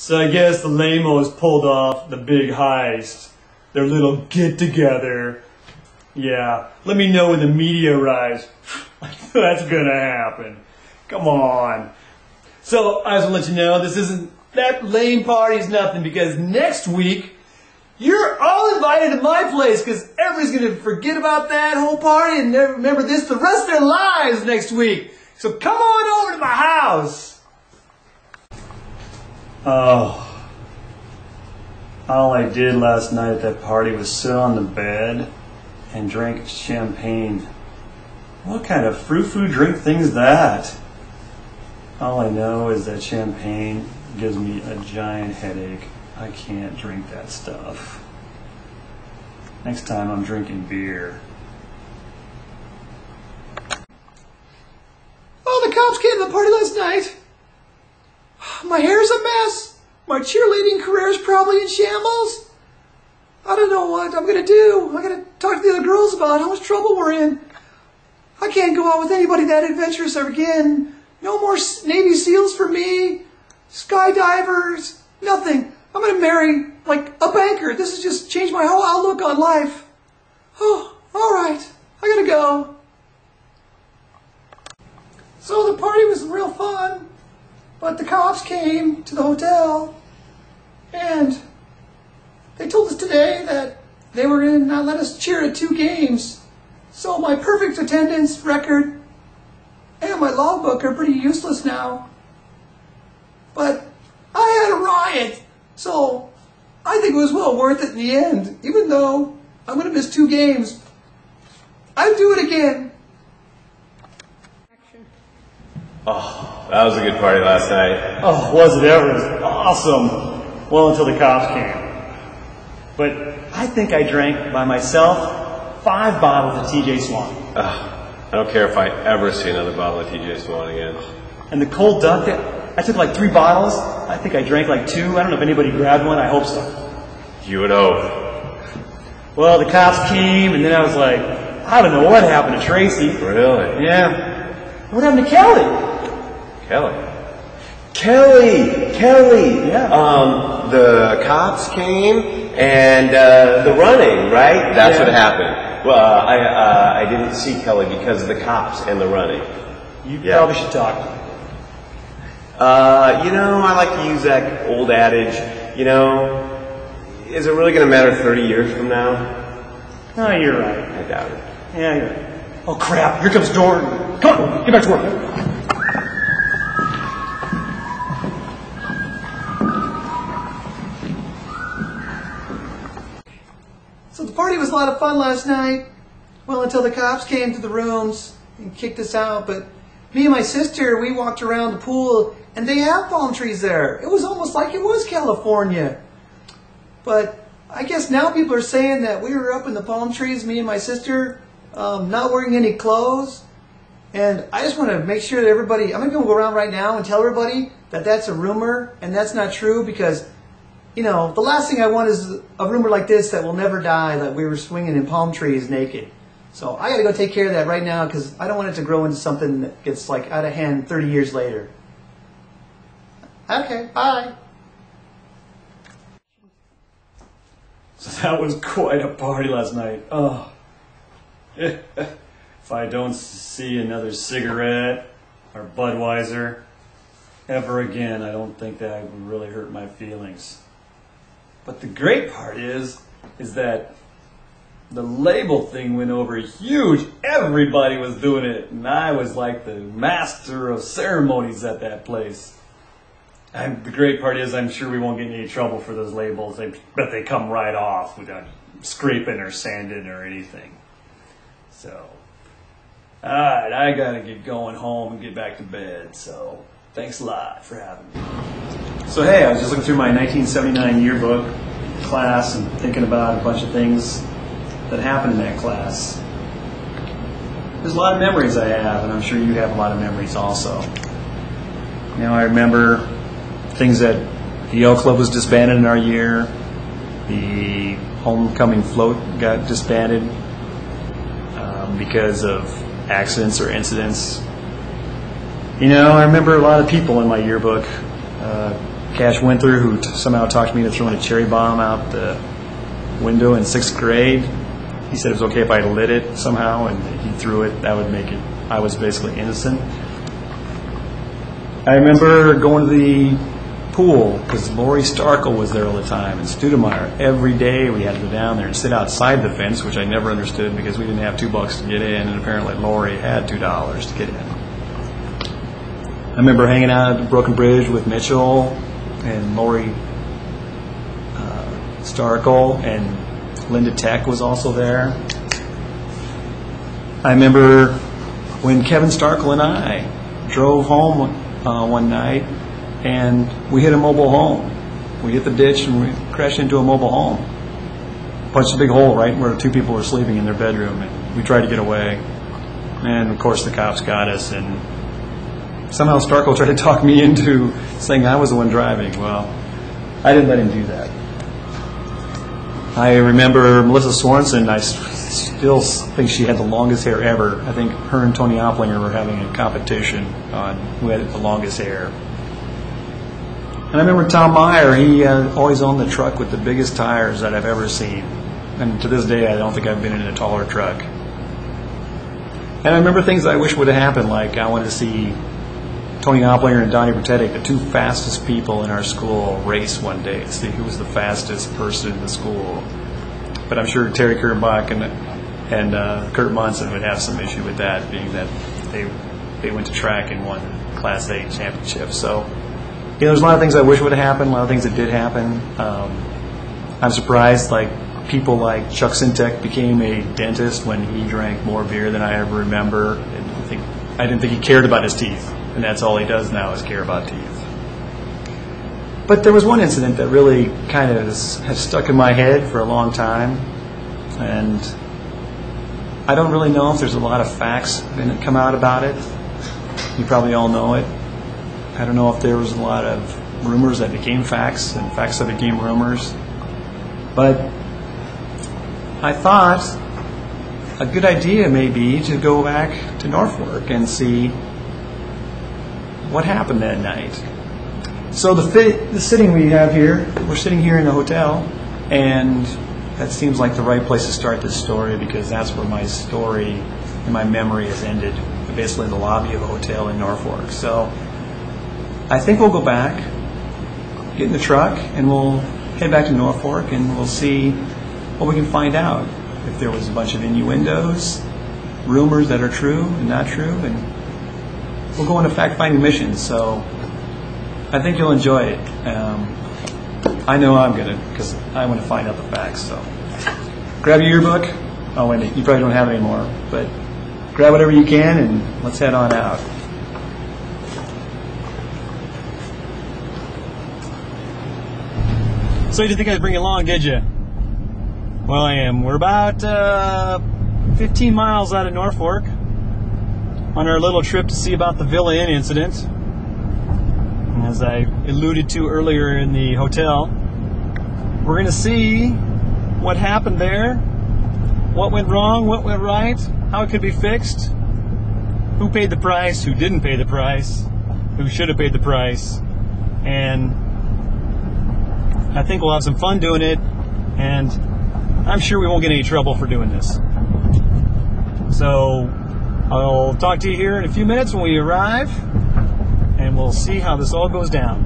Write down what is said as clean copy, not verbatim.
So I guess the lamos pulled off the big heist. Their little get-together. Yeah, let me know when the media arrives. That's gonna happen. Come on. So, I just want to let you know, that lame party's nothing, because next week, you're all invited to my place, because everybody's gonna forget about that whole party and never remember this the rest of their lives next week. So come on over to my house. Oh. All I did last night at that party was sit on the bed and drink champagne. What kind of frou-frou drink thing's that? All I know is that champagne gives me a giant headache. I can't drink that stuff. Next time I'm drinking beer. Oh, the cops came to the party last night. My hair's a mess. My cheerleading career is probably in shambles. I don't know what I'm going to do. I got to talk to the other girls about how much trouble we're in. I can't go out with anybody that adventurous ever again. No more Navy SEALs for me. Skydivers. Nothing. I'm going to marry, like, a banker. This has just changed my whole outlook on life. Oh, all right. I got to go. So the party was real fun. But the cops came to the hotel, and they told us today that they were going to not let us cheer at 2 games. So my perfect attendance record and my logbook are pretty useless now. But I had a riot, so I think it was well worth it in the end. Even though I'm going to miss 2 games, I'd do it again. Oh, that was a good party last night. Oh, was it ever? It was awesome. Well, until the cops came. But I think I drank by myself 5 bottles of TJ Swan. I don't care if I ever see another bottle of TJ Swan again. And the cold duck, I took like 3 bottles. I think I drank like 2. I don't know if anybody grabbed one. I hope so. You would hope. Well, the cops came, and then I was like, I don't know what happened to Tracy. Really? Yeah. What happened to Kelly? Kelly! Yeah. The cops came and the running, right? That's what happened. Well, I didn't see Kelly because of the cops and the running. You probably should talk. I like to use that old adage, is it really going to matter 30 years from now? Oh, you're right. I doubt it. Yeah, you're right. Oh, crap. Here comes Dorn. Come on, get back to work. So the party was a lot of fun last night. Well, until the cops came to the rooms and kicked us out. But me and my sister, we walked around the pool, and they have palm trees there. It was almost like it was California. But I guess now people are saying that we were up in the palm trees, me and my sister, not wearing any clothes. And I just want to make sure that everybody, I'm going to go around right now and tell everybody that that's a rumor and that's not true, because the last thing I want is a rumor like this that will never die, that we were swinging in palm trees naked. So I got to go take care of that right now, because I don't want it to grow into something that gets like out of hand 30 years later. Okay, bye. So that was quite a party last night. Oh. If I don't see another cigarette or Budweiser ever again, I don't think that would really hurt my feelings. But the great part is that the label thing went over huge. Everybody was doing it, and I was like the master of ceremonies at that place. And the great part is, I'm sure we won't get in any trouble for those labels. But they come right off without scraping or sanding or anything. So, alright, I gotta get going home and get back to bed. So, thanks a lot for having me. So hey, I was just looking through my 1979 yearbook class and thinking about a bunch of things that happened in that class. There's a lot of memories I have, and I'm sure you have a lot of memories also. I remember things that the Yale Club was disbanded in our year, the homecoming float got disbanded because of accidents or incidents. I remember a lot of people in my yearbook. Cash Winther, who somehow talked me into throwing a cherry bomb out the window in 6th grade. He said it was okay if I lit it somehow, and he threw it. That would make it, I was basically innocent. I remember going to the pool because Lori Starkle was there all the time, and Studemeyer. Every day we had to go down there and sit outside the fence, which I never understood because we didn't have $2 to get in, and apparently Lori had $2 to get in. I remember hanging out at the Broken Bridge with Mitchell and Lori Starkle, and Linda Tech was also there. I remember when Kevin Starkle and I drove home one night, and we hit a mobile home. We hit the ditch and we crashed into a mobile home. Punched a big hole right where 2 people were sleeping in their bedroom, and we tried to get away. And of course the cops got us, and somehow Starkle tried to talk me into saying I was the one driving. Well, I didn't let him do that. I remember Melissa Sorensen. I still think she had the longest hair ever. I think her and Tony Opplinger were having a competition on who had the longest hair. And I remember Tom Meyer. He always owned the truck with the biggest tires that I've ever seen. And to this day, I don't think I've been in a taller truck. And I remember things I wish would have happened, like I wanted to see Tony Opplinger and Donnie Bertetic, the 2 fastest people in our school, race one day to see who was the fastest person in the school. But I'm sure Terry Kurtenbach and Kurt Monson would have some issue with that, being that they went to track and won Class A championship. So, there's a lot of things I wish would have happened, a lot of things that did happen. I'm surprised, people like Chuck Sintek became a dentist when he drank more beer than I ever remember. I didn't think he cared about his teeth, and that's all he does now is care about teeth. But there was one incident that really kind of has stuck in my head for a long time, and I don't really know if there's a lot of facts that come out about it. You probably all know it. I don't know if there was a lot of rumors that became facts and facts that became rumors. But I thought a good idea may be to go back to Norfolk and see what happened that night. So the sitting we have here, we're sitting here in a hotel, and that seems like the right place to start this story because that's where my story and my memory has ended, basically in the lobby of a hotel in Norfolk. So I think we'll go back, get in the truck, and we'll head back to Norfolk, and we'll see what we can find out. If there was a bunch of innuendos, rumors that are true and not true, and we'll go on a fact-finding mission. So I think you'll enjoy it. I know I'm going to, because I want to find out the facts. So grab your yearbook. Oh, wait a minute, you probably don't have it anymore, but grab whatever you can, and let's head on out. So you didn't think I'd bring you along, did you? Well, I am. We're about 15 miles out of Norfolk on our little trip to see about the Villa Inn incident. And as I alluded to earlier in the hotel, we're going to see what happened there, what went wrong, what went right, how it could be fixed, who paid the price, who didn't pay the price, who should have paid the price, and I think we'll have some fun doing it, and I'm sure we won't get any trouble for doing this. So I'll talk to you here in a few minutes when we arrive, and we'll see how this all goes down.